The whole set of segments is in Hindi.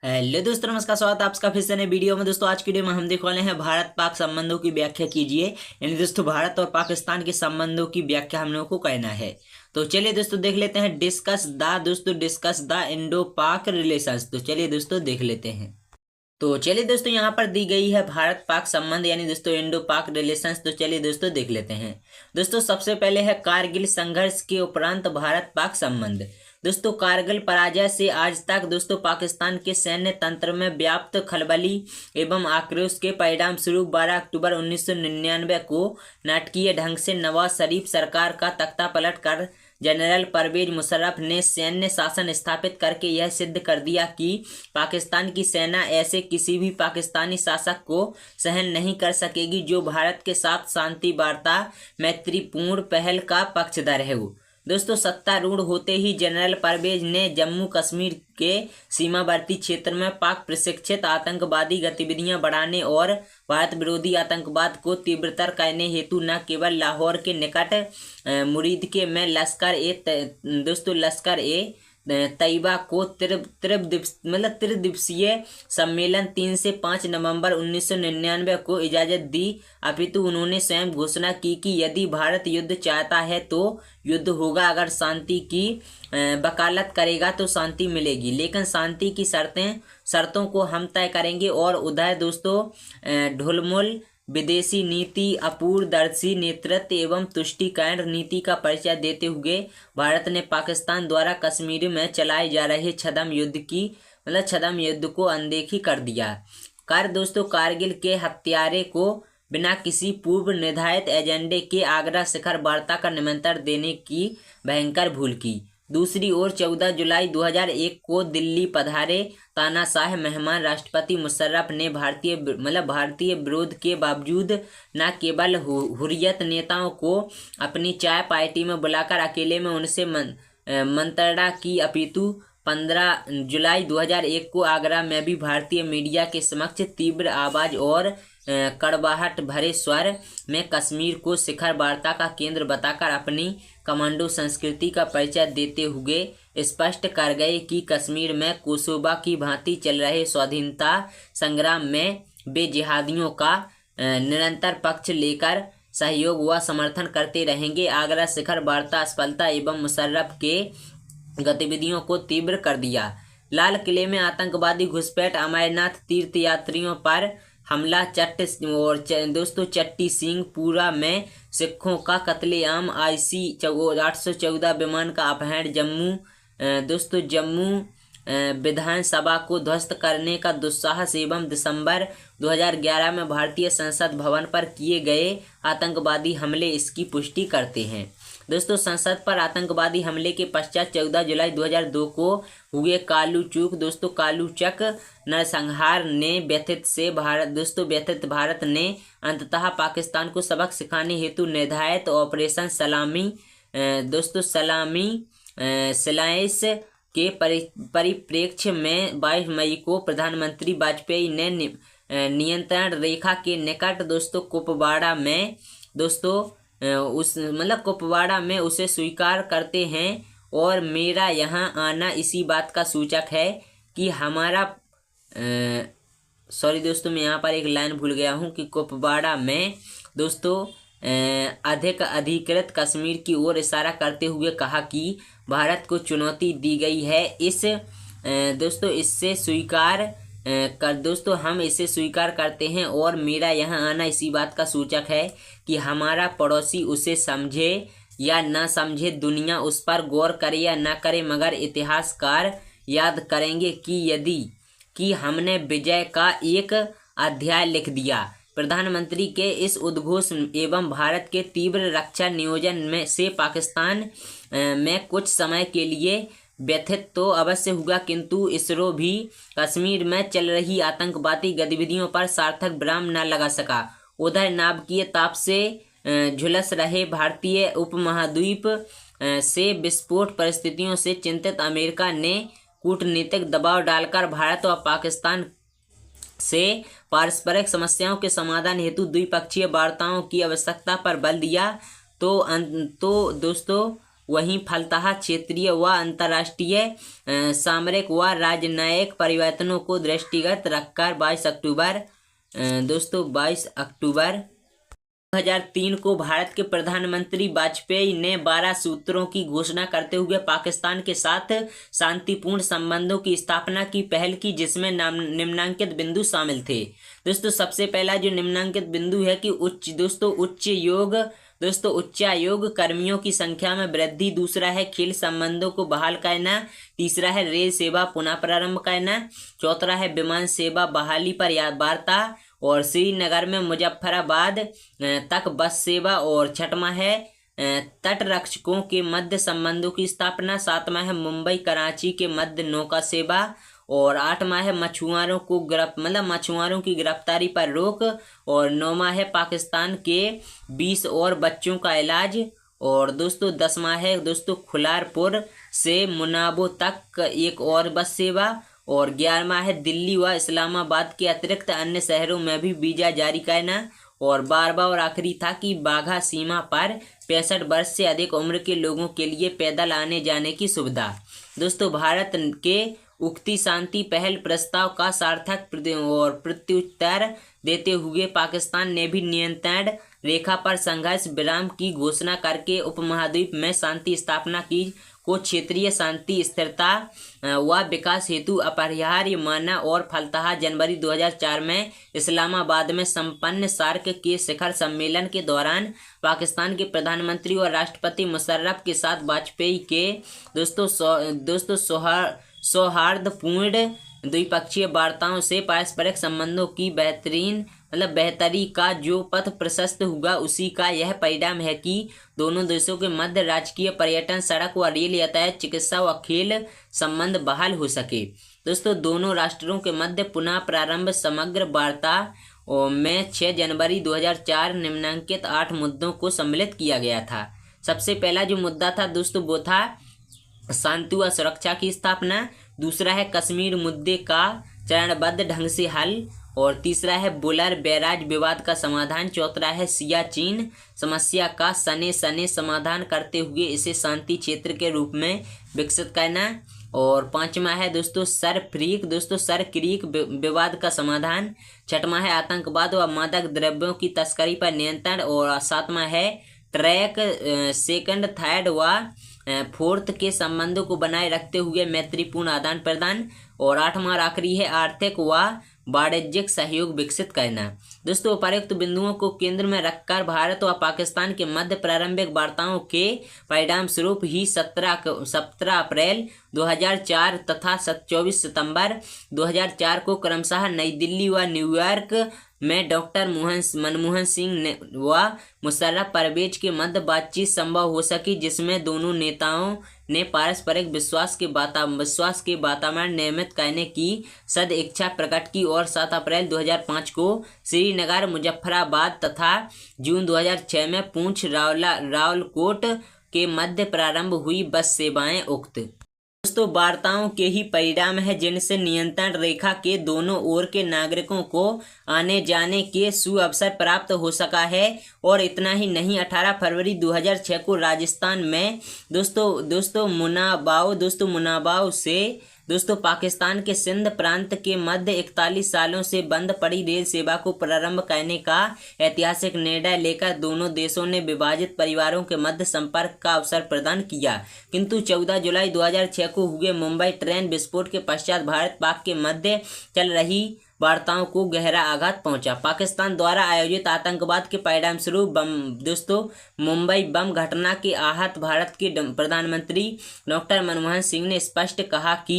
हेलो दोस्तों, नमस्कार। स्वागत है आपका फिर से नए वीडियो में। दोस्तों आज की वीडियो में हम देखने वाले हैं भारत पाक संबंधों की व्याख्या कीजिए। यानी दोस्तों भारत और पाकिस्तान के संबंधों की व्याख्या हम लोगों को करना है। तो चलिए दोस्तों देख लेते हैं। डिस्कस द इंडो पाक रिलेशंस। तो चलिए दोस्तों देख लेते हैं। तो चलिए दोस्तों यहाँ पर दी गई है भारत पाक संबंध यानी दोस्तों इंडो पाक रिलेशंस। तो चलिए दोस्तों देख लेते हैं। दोस्तों सबसे पहले है कारगिल संघर्ष के उपरांत भारत पाक संबंध। दोस्तों कारगिल पराजय से आज तक दोस्तों पाकिस्तान के सैन्य तंत्र में व्याप्त खलबली एवं आक्रोश के परिणाम स्वरूप 12 अक्टूबर 1999 को नाटकीय ढंग से नवाज शरीफ सरकार का तख्ता पलट कर जनरल परवेज मुशर्रफ ने सैन्य शासन स्थापित करके यह सिद्ध कर दिया कि पाकिस्तान की सेना ऐसे किसी भी पाकिस्तानी शासक को सहन नहीं कर सकेगी जो भारत के साथ शांति वार्ता मैत्रीपूर्ण पहल का पक्षधर है। दोस्तों सत्तारूढ़ होते ही जनरल परवेज ने जम्मू कश्मीर के सीमावर्ती क्षेत्र में पाक प्रशिक्षित आतंकवादी गतिविधियां बढ़ाने और भारत विरोधी आतंकवाद को तीव्रतर करने हेतु न केवल लाहौर के निकट मुरीदके में लश्कर ए तैयबा को त्रिदिवसीय सम्मेलन 3 से 5 नवंबर 1999 को इजाजत दी, अपितु उन्होंने स्वयं घोषणा की कि यदि भारत युद्ध चाहता है तो युद्ध होगा, अगर शांति की वकालत करेगा तो शांति मिलेगी, लेकिन शांति की शर्तों को हम तय करेंगे। और उधर दोस्तों ढुलमुल विदेशी नीति, अपूर्वदर्शी नेतृत्व एवं तुष्टीकरण नीति का परिचय देते हुए भारत ने पाकिस्तान द्वारा कश्मीर में चलाए जा रहे छद्म युद्ध को अनदेखी कर दिया। दोस्तों कारगिल के हत्यारे को बिना किसी पूर्व निर्धारित एजेंडे के आगरा शिखर वार्ता का निमंत्रण देने की भयंकर भूल की। दूसरी ओर 14 जुलाई 2001 को दिल्ली पधारे तानाशाह मेहमान राष्ट्रपति मुशर्रफ ने भारतीय विरोध के बावजूद न केवल हुर्रियत नेताओं को अपनी चाय पार्टी में बुलाकर अकेले में उनसे मंत्रणा की, अपितु 15 जुलाई 2001 को आगरा में भी भारतीय मीडिया के समक्ष तीव्र आवाज और कड़वाहट भरे स्वर में कश्मीर को शिखर वार्ता का केंद्र बताकर अपनी कमांडो संस्कृति का परिचय देते हुए स्पष्ट कर गए कि कश्मीर में कोसोबा की भांति चल रहे स्वाधीनता संग्राम में वे जिहादियों का निरंतर पक्ष लेकर सहयोग व समर्थन करते रहेंगे। आगरा शिखर वार्ता असफलता एवं मुशर्रफ के गतिविधियों को तीव्र कर दिया। लाल किले में आतंकवादी घुसपैठ, अमरनाथ तीर्थयात्रियों पर हमला, दोस्तों चट्टी सिंहपुरा में सिखों का कत्लेआम, IC 814 विमान का अपहरण, जम्मू विधानसभा को ध्वस्त करने का दुस्साहस एवं दिसंबर 2011 में भारतीय संसद भवन पर किए गए आतंकवादी हमले इसकी पुष्टि करते हैं। दोस्तों संसद पर आतंकवादी हमले के पश्चात 14 जुलाई 2002 को हुए कालूचक नरसंहार ने व्यथित भारत ने अंततः पाकिस्तान को सबक सिखाने हेतु निर्धारित ऑपरेशन स्लाइस के परिप्रेक्ष्य में 22 मई को प्रधानमंत्री वाजपेयी ने नियंत्रण रेखा के निकट कुपवाड़ा में उसे स्वीकार करते हैं। और मेरा यहाँ आना इसी बात का सूचक है कि हमारा सॉरी दोस्तों, मैं यहाँ पर एक लाइन भूल गया हूँ कि कुपवाड़ा में अधिकृत कश्मीर की ओर इशारा करते हुए कहा कि भारत को चुनौती दी गई है। हम इसे स्वीकार करते हैं और मेरा यहाँ आना इसी बात का सूचक है कि हमारा पड़ोसी उसे समझे या न समझे, दुनिया उस पर गौर करे या न करे, मगर इतिहासकार याद करेंगे कि हमने विजय का एक अध्याय लिख दिया। प्रधानमंत्री के इस उद्घोष एवं भारत के तीव्र रक्षा नियोजन से पाकिस्तान में कुछ समय के लिए व्यथित तो अवश्य हुआ, किंतु इसरो भी कश्मीर में चल रही आतंकवादी गतिविधियों पर सार्थक विराम न लगा सका। उधर नाभिकीय ताप से झुलस रहे भारतीय उपमहाद्वीप से विस्फोट परिस्थितियों से चिंतित अमेरिका ने कूटनीतिक दबाव डालकर भारत और पाकिस्तान से पारस्परिक समस्याओं के समाधान हेतु द्विपक्षीय वार्ताओं की आवश्यकता पर बल दिया। तो दोस्तों वहीं फलतः क्षेत्रीय व अंतर्राष्ट्रीय सामरिक व राजनयिक परिवर्तनों को दृष्टिगत रखकर 22 अक्टूबर 2003 को भारत के प्रधानमंत्री वाजपेयी ने 12 सूत्रों की घोषणा करते हुए पाकिस्तान के साथ शांतिपूर्ण संबंधों की स्थापना की पहल की, जिसमें निम्नलिखित बिंदु शामिल थे। दोस्तों सबसे पहला जो निम्नलिखित बिंदु है कि उच्चायोग कर्मियों की संख्या में वृद्धि। दूसरा है खेल संबंधों को बहाल करना। तीसरा है रेल सेवा पुनः प्रारंभ करना। चौथा है विमान सेवा बहाली पर वार्ता और श्रीनगर में मुजफ्फराबाद तक बस सेवा। और छठवां है तटरक्षकों के मध्य संबंधों की स्थापना। सातवां है मुंबई कराची के मध्य नौका सेवा। और आठवां है मछुआरों की गिरफ्तारी पर रोक। और नौवां है पाकिस्तान के 20 और बच्चों का इलाज। और दोस्तों 10वां है खुलारपुर से मुनाबो तक एक और बस सेवा। और 11वां है दिल्ली व इस्लामाबाद के अतिरिक्त अन्य शहरों में भी वीजा जारी करना। और 12वां और आखिरी था कि बाघा सीमा पर 65 वर्ष से अधिक उम्र के लोगों के लिए पैदल आने जाने की सुविधा। दोस्तों भारत के उक्ति शांति पहल प्रस्ताव का सार्थक और प्रत्युत्तर देते हुए पाकिस्तान ने भी नियंत्रण रेखा पर संघर्ष विराम की घोषणा करके उपमहाद्वीप में शांति स्थापना की को क्षेत्रीय शांति स्थिरता व विकास हेतु अपरिहार्य माना। और फलतः जनवरी 2004 में इस्लामाबाद में संपन्न सार्क के शिखर सम्मेलन के दौरान पाकिस्तान के प्रधानमंत्री और राष्ट्रपति मुशर्रफ के साथ वाजपेयी के दोस्तों सौहार्दपूर्ण द्विपक्षीय वार्ताओं से पारस्परिक संबंधों की बेहतरी का जो पथ प्रशस्त हुआ, उसी का यह परिणाम है कि दोनों देशों के मध्य राजकीय पर्यटन, सड़क व रेल यातायात, चिकित्सा व खेल संबंध बहाल हो सके। दोस्तों दोनों राष्ट्रों के मध्य पुनः प्रारंभ समग्र वार्ता में 6 जनवरी 2004 निम्नलिखित 8 मुद्दों को सम्मिलित किया गया था। सबसे पहला जो मुद्दा था दोस्तों वो था शांति व सुरक्षा की स्थापना। दूसरा है कश्मीर मुद्दे का चरणबद्ध ढंग से हल। और तीसरा है बुलर बैराज विवाद का समाधान। चौथा है सियाचिन समस्या का सने समाधान करते हुए इसे शांति क्षेत्र के रूप में विकसित करना। और पांचवा है सर क्रीक विवाद का समाधान। छठवां है आतंकवाद व मादक द्रव्यों की तस्करी पर नियंत्रण। और सातवां है ट्रैक सेकंड, थर्ड व फोर्थ के संबंधों को बनाए रखते हुए मैत्रीपूर्ण आदान प्रदान। और आठवां और आखिरी है आर्थिक व वाणिज्यिक सहयोग विकसित करना। दोस्तों उपर्युक्त बिंदुओं को केंद्र में रखकर भारत व पाकिस्तान के मध्य प्रारंभिक वार्ताओं के परिणाम स्वरूप ही 17 अप्रैल 2004 तथा 24 सितंबर 2004 को क्रमशः नई दिल्ली व न्यूयॉर्क में डॉक्टर मनमोहन सिंह व मुशर्रफ परवेज के मध्य बातचीत संभव हो सकी, जिसमें दोनों नेताओं ने पारस्परिक विश्वास के वातावरण निर्मित करने की सद इच्छा प्रकट की। और 7 अप्रैल 2005 को श्रीनगर, मुजफ्फराबाद तथा जून 2006 में पूंछ रावलकोट के मध्य प्रारंभ हुई बस सेवाएं उक्त दोस्तों वार्ताओं के ही परिणाम है, जिनसे नियंत्रण रेखा के दोनों ओर के नागरिकों को आने जाने के सुअवसर प्राप्त हो सका है। और इतना ही नहीं, 18 फरवरी 2006 को राजस्थान में मुनाबाव से पाकिस्तान के सिंध प्रांत के मध्य 41 सालों से बंद पड़ी रेल सेवा को प्रारंभ करने का ऐतिहासिक निर्णय लेकर दोनों देशों ने विभाजित परिवारों के मध्य संपर्क का अवसर प्रदान किया। किंतु 14 जुलाई 2006 को हुए मुंबई ट्रेन विस्फोट के पश्चात भारत पाक के मध्य चल रही वार्ताओं को गहरा आघात पहुंचा। पाकिस्तान द्वारा आयोजित आतंकवाद के परिणाम स्वरूप मुंबई बम घटना के आहत भारत के प्रधानमंत्री डॉक्टर मनमोहन सिंह ने स्पष्ट कहा कि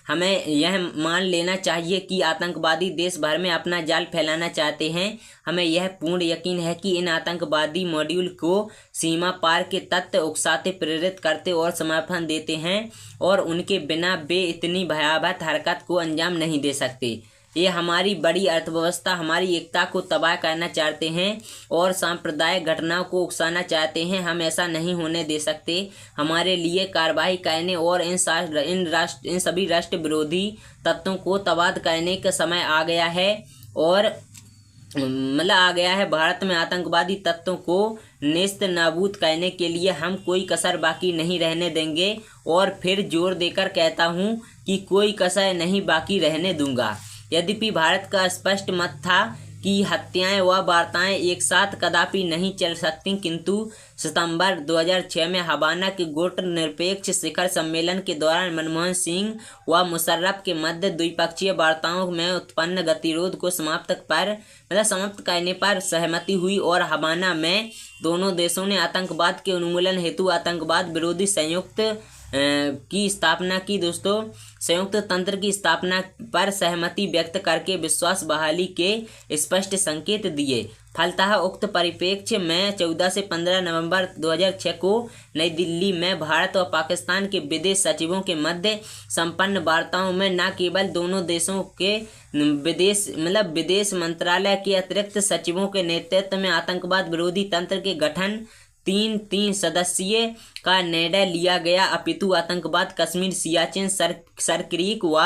हमें यह मान लेना चाहिए कि आतंकवादी देश भर में अपना जाल फैलाना चाहते हैं। हमें यह पूर्ण यकीन है कि इन आतंकवादी मॉड्यूल को सीमा पार के तत्व उकसाते, प्रेरित करते और समर्थन देते हैं और उनके बिना वे इतनी भयावह हरकत को अंजाम नहीं दे सकते। ये हमारी बड़ी अर्थव्यवस्था, हमारी एकता को तबाह करना चाहते हैं और सांप्रदायिक घटनाओं को उकसाना चाहते हैं। हम ऐसा नहीं होने दे सकते। हमारे लिए कार्रवाई करने और इन सभी राष्ट्र विरोधी तत्वों को तबाह करने का समय आ गया है। और आ गया है। भारत में आतंकवादी तत्वों को नेस्त नाबूद करने के लिए हम कोई कसर बाकी नहीं रहने देंगे। और फिर जोर देकर कहता हूँ कि कोई कसर नहीं बाकी रहने दूंगा। यद्यपि भारत का स्पष्ट मत था कि हत्याएं व वार्ताएं एक साथ कदापि नहीं चल सकती, किंतु सितंबर 2006 में हवाना के गुट निरपेक्ष शिखर सम्मेलन के दौरान मनमोहन सिंह व मुशर्रफ के मध्य द्विपक्षीय वार्ताओं में उत्पन्न गतिरोध को समाप्त करने पर सहमति हुई और हवाना में दोनों देशों ने आतंकवाद के उन्मूलन हेतु आतंकवाद विरोधी की स्थापना की। दोस्तों, संयुक्त तंत्र की स्थापना पर सहमति व्यक्त करके विश्वास बहाली के स्पष्ट संकेत दिए। फलतः उक्त परिप्रेक्ष्य में 14 से 15 नवंबर 2006 को नई दिल्ली में भारत और पाकिस्तान के विदेश सचिवों के मध्य संपन्न वार्ताओं में न केवल दोनों देशों के विदेश मंत्रालय के अतिरिक्त सचिवों के नेतृत्व में आतंकवाद विरोधी तंत्र के गठन 3 सदस्यीय का निर्णय लिया गया, अपितु आतंकवाद, कश्मीर, सियाचिन, सरक्रीक व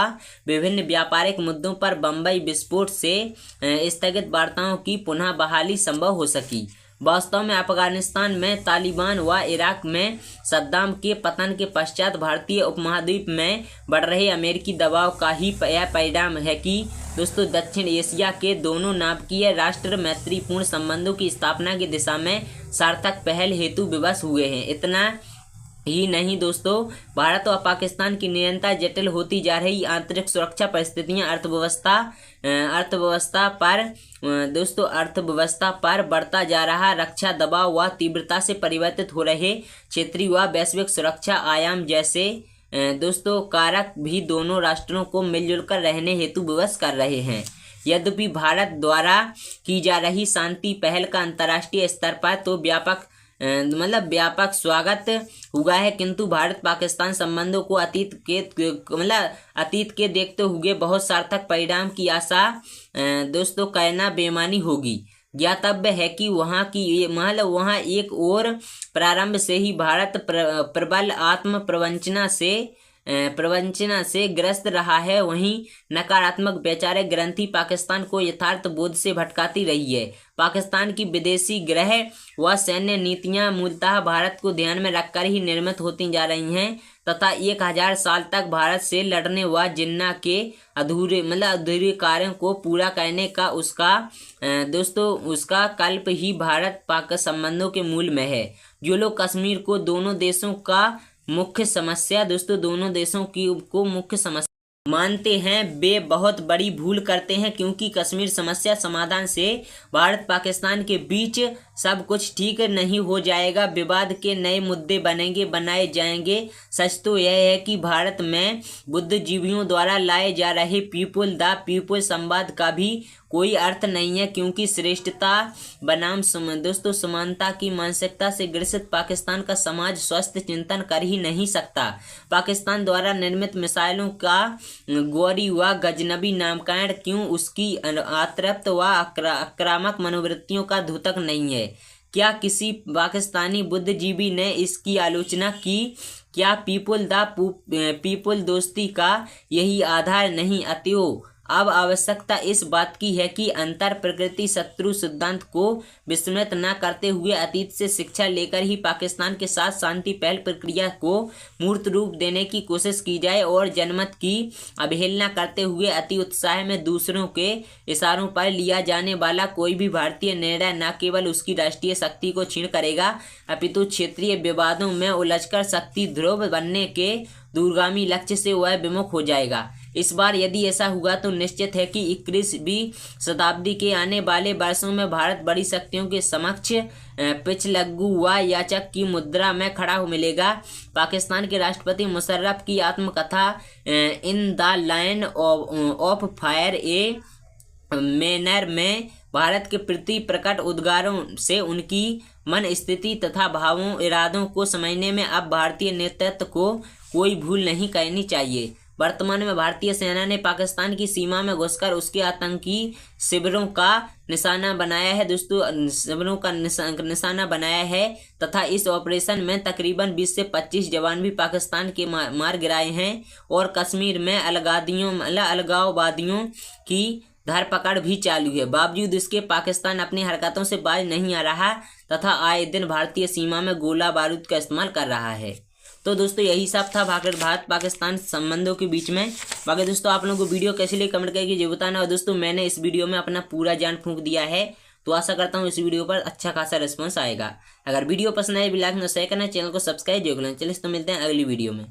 विभिन्न व्यापारिक मुद्दों पर बम्बई विस्फोट से स्थगित वार्ताओं की पुनः बहाली संभव हो सकी। वास्तव में अफगानिस्तान में तालिबान व इराक में सद्दाम के पतन के पश्चात भारतीय उपमहाद्वीप में बढ़ रहे अमेरिकी दबाव का ही यह परिणाम है कि दोस्तों दक्षिण एशिया के दोनों नाभिकीय राष्ट्र मैत्रीपूर्ण संबंधों की स्थापना की दिशा में सार्थक पहल हेतु विवश हुए हैं। इतना ही नहीं दोस्तों, भारत और पाकिस्तान की निरंतर जटिल होती जा रही आंतरिक सुरक्षा परिस्थितियां अर्थव्यवस्था पर बढ़ता जा रहा रक्षा दबाव व तीव्रता से परिवर्तित हो रहे क्षेत्रीय व वैश्विक सुरक्षा आयाम जैसे दोस्तों कारक भी दोनों राष्ट्रों को मिलजुल कर रहने हेतु विवश कर रहे हैं। यद्यपि भारत द्वारा की जा रही शांति पहल का अंतर्राष्ट्रीय स्तर पर तो व्यापक स्वागत हुआ है, किंतु भारत पाकिस्तान संबंधों को अतीत के देखते हुए बहुत सार्थक परिणाम की आशा दोस्तों करना बेईमानी होगी। ज्ञातव्य है कि वहाँ एक और प्रारंभ से ही भारत प्रबल आत्म प्रवंचना से ग्रस्त रहा है, वहीं नकारात्मक वैचारिक ग्रंथि पाकिस्तान को यथार्थ बोध से भटकाती रही है। पाकिस्तान की विदेशी गृह व सैन्य नीतियां मूलतः भारत को ध्यान में रखकर ही निर्मित होती जा रही हैं तथा 1000 साल तक भारत से लड़ने व जिन्ना के अधूरे कार्यों को पूरा करने का उसका कल्प ही भारत पाक संबंधों के मूल में है। जो लोग कश्मीर को दोनों देशों को मुख्य समस्या मानते हैं वे बहुत बड़ी भूल करते हैं, क्योंकि कश्मीर समस्या समाधान से भारत पाकिस्तान के बीच सब कुछ ठीक नहीं हो जाएगा। विवाद के नए मुद्दे बनाए जाएंगे। सच तो यह है कि भारत में बुद्धिजीवियों द्वारा लाए जा रहे पीपुल द पीपुल संवाद का भी कोई अर्थ नहीं है, क्योंकि श्रेष्ठता बनाम समानता की मानसिकता से ग्रसित पाकिस्तान का समाज स्वस्थ चिंतन कर ही नहीं सकता। पाकिस्तान द्वारा निर्मित मिसाइलों का गौरी व गजनबी नामकरण क्यों उसकी अतृप्त व आक्रामक मनोवृत्तियों का द्योतक नहीं है। क्या किसी पाकिस्तानी बुद्धिजीवी ने इसकी आलोचना की? क्या पीपुल दोस्ती का यही आधार नहीं? अतएव अब आवश्यकता इस बात की है कि अंतर प्रकृति शत्रु सिद्धांत को विस्मृत न करते हुए अतीत से शिक्षा लेकर ही पाकिस्तान के साथ शांति पहल प्रक्रिया को मूर्त रूप देने की कोशिश की जाए और जनमत की अवहेलना करते हुए अति उत्साह में दूसरों के इशारों पर लिया जाने वाला कोई भी भारतीय निर्णय न केवल उसकी राष्ट्रीय शक्ति को क्षीण करेगा, अपितु क्षेत्रीय विवादों में उलझकर शक्ति ध्रुव बनने के दूरगामी लक्ष्य से वह विमुख हो जाएगा। इस बार यदि ऐसा हुआ तो निश्चित है कि 21वीं शताब्दी के आने वाले वर्षों में भारत बड़ी शक्तियों के समक्ष पिछलग्गू व याचक की मुद्रा में खड़ा हो मिलेगा। पाकिस्तान के राष्ट्रपति मुशर्रफ की आत्मकथा in the line of fire a manner में भारत के प्रति प्रकट उद्गारों से उनकी मन स्थिति तथा भावों इरादों को समझने में अब भारतीय नेतृत्व को कोई भूल नहीं करनी चाहिए। वर्तमान में भारतीय सेना ने पाकिस्तान की सीमा में घुसकर उसके आतंकी शिविरों का निशाना बनाया है तथा इस ऑपरेशन में तकरीबन 20 से 25 जवान भी पाकिस्तान के मार गिराए हैं और कश्मीर में अलगाववादियों की धरपकड़ भी चालू है। बावजूद इसके पाकिस्तान अपनी हरकतों से बाज नहीं आ रहा तथा आए दिन भारतीय सीमा में गोला बारूद का इस्तेमाल कर रहा है। तो दोस्तों यही सब था भारत पाकिस्तान संबंधों के बीच में। बाकी दोस्तों आप लोगों को वीडियो कैसी लगी कमेंट करके जो बताना। और दोस्तों मैंने इस वीडियो में अपना पूरा जान फूंक दिया है, तो आशा करता हूँ इस वीडियो पर अच्छा खासा रिस्पॉन्स आएगा। अगर वीडियो पसंद आए भी लाइक न शेयर करना, चैनल को सब्सक्राइब जरूर करें। चलिए तो मिलते हैं अगली वीडियो में।